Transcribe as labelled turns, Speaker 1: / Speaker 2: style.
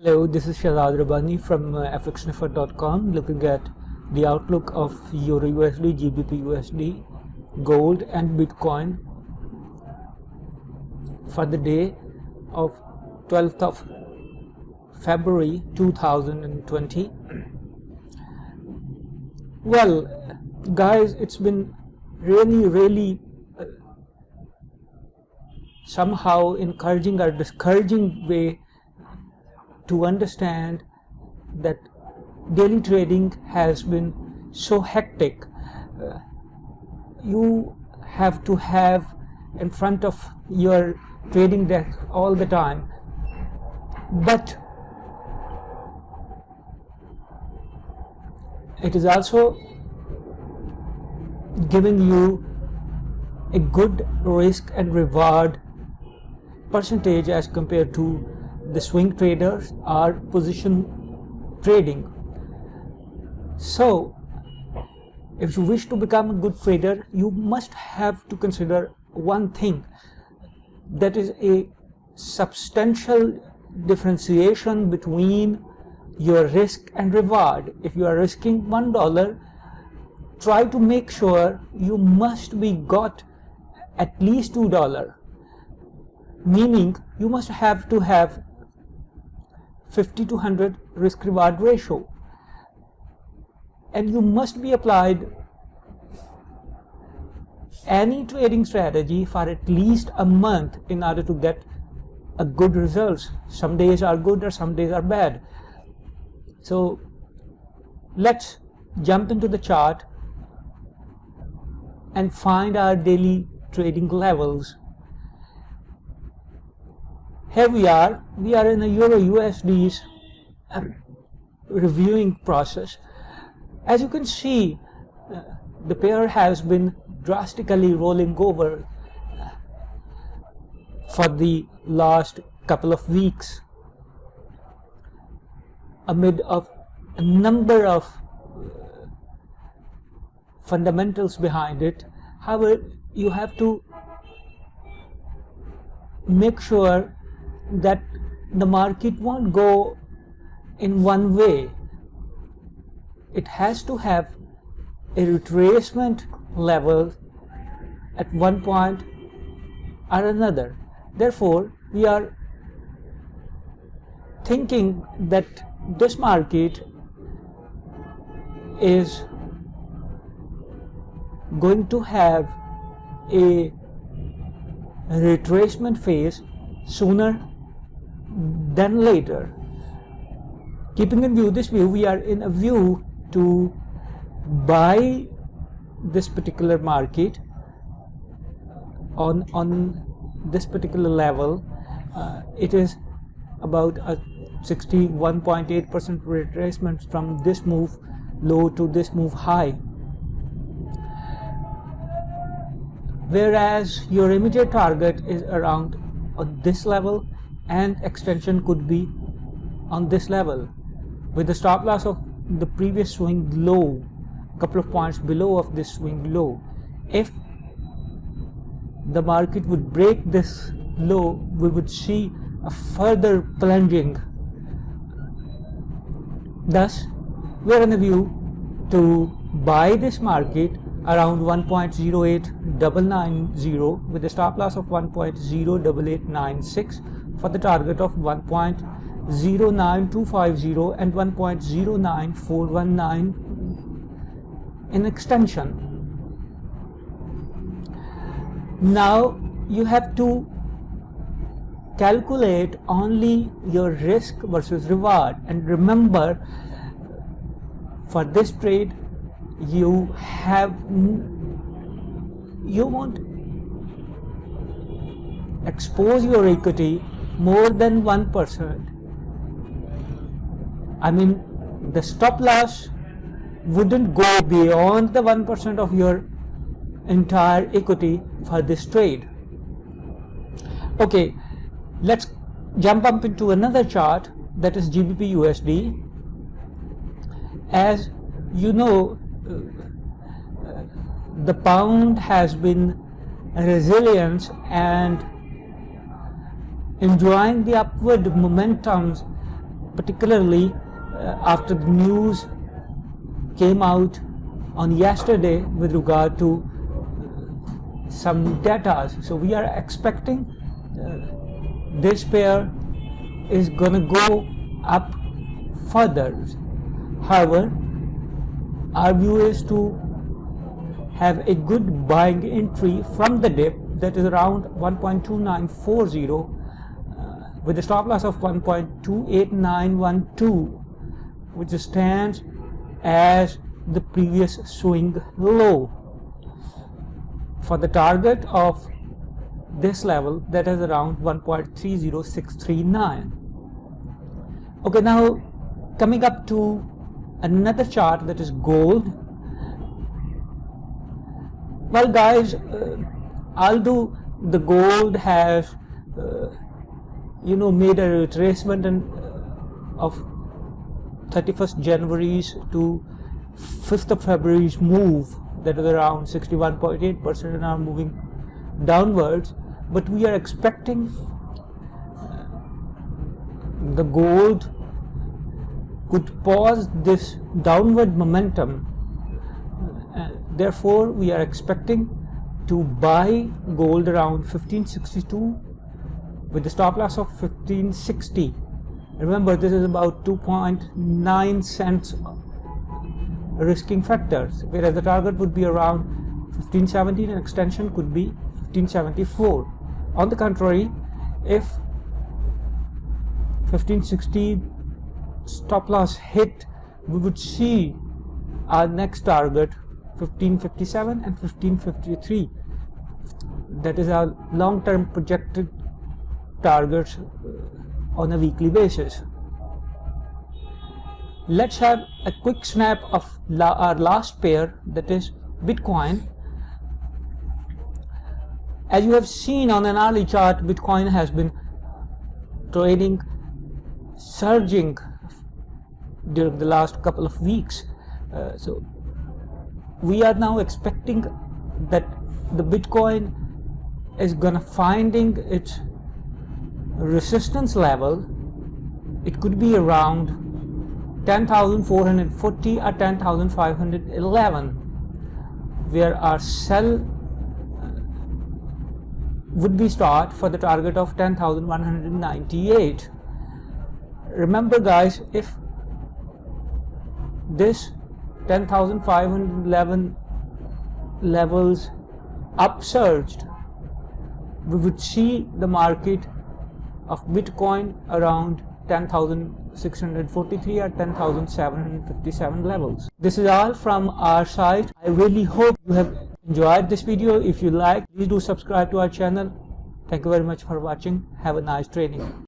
Speaker 1: Hello, this is Shahzad Rabbani from FXsniffer.com, looking at the outlook of EURUSD, GBPUSD, gold and Bitcoin for the day of 12th of February 2020. Well, guys, it's been really somehow encouraging or discouraging way to understand that daily trading has been so hectic. You have to have in front of your trading desk all the time, but it is also giving you a good risk and reward percentage as compared to the swing traders or position trading. So if you wish to become a good trader, you must have to consider one thing, that is a substantial differentiation between your risk and reward. If you are risking $1, try to make sure you must be got at least $2, meaning you must have to have 50 to 100 risk reward ratio, and you must be applied any trading strategy for at least a month in order to get a good results. Some days are good or some days are bad. So let's jump into the chart and find our daily trading levels. Here we are in a EURUSD's reviewing process. As you can see, the pair has been drastically rolling over for the last couple of weeks amid of a number of fundamentals behind it. However, you have to make sure that the market won't go in one way. It has to have a retracement level at one point or another. Therefore, we are thinking that this market is going to have a retracement phase sooner than later. Keeping in view this view, we are in a view to buy this particular market on this particular level. It is about a 61.8% retracement from this move low to this move high, whereas your immediate target is around on this level, and extension could be on this level with the stop loss of the previous swing low, a couple of points below of this swing low. If the market would break this low, we would see a further plunging. Thus, we are in a view to buy this market around 1.08990 with a stop loss of 1.08896 for the target of 1.09250 and 1.09419 in extension. Now you have to calculate only your risk versus reward, and remember, for this trade you won't expose your equity more than 1%. I mean, the stop loss wouldn't go beyond the 1% of your entire equity for this trade. Okay, let's jump up into another chart, that is GBPUSD. As you know, the pound has been resilient and enjoying the upward momentum particularly after the news came out on yesterday with regard to some data. So we are expecting this pair is gonna go up further. However, our view is to have a good buying entry from the dip, that is around 1.2940, with a stop loss of 1.28912, which stands as the previous swing low, for the target of this level, that is around 1.30639. Okay, now coming up to another chart, that is gold. Well guys, although the gold has made a retracement of 31st January's to 5th of February's move, that is around 61.8%, and are moving downwards, but we are expecting the gold could pause this downward momentum. Therefore, we are expecting to buy gold around 1562 with the stop loss of 1560. Remember, this is about 2.9 cents risking factors, whereas the target would be around 1517 and extension could be 1574. On the contrary, if 1560 stop loss hit, we would see our next target 1557 and 1553. That is our long-term projected targets on a weekly basis. Let's have a quick snap of our last pair, that is Bitcoin. As you have seen on an early chart, Bitcoin has been trading, surging during the last couple of weeks. So we are now expecting that the Bitcoin is gonna finding its resistance level. It could be around 10,440 or 10,511, where our sell would be start for the target of 10,198. Remember guys, if this 10,511 levels upsurged, we would see the market of Bitcoin around 10,643 or 10,757 levels. This is all from our side. I really hope you have enjoyed this video. If you like, please do subscribe to our channel. Thank you very much for watching. Have a nice trading.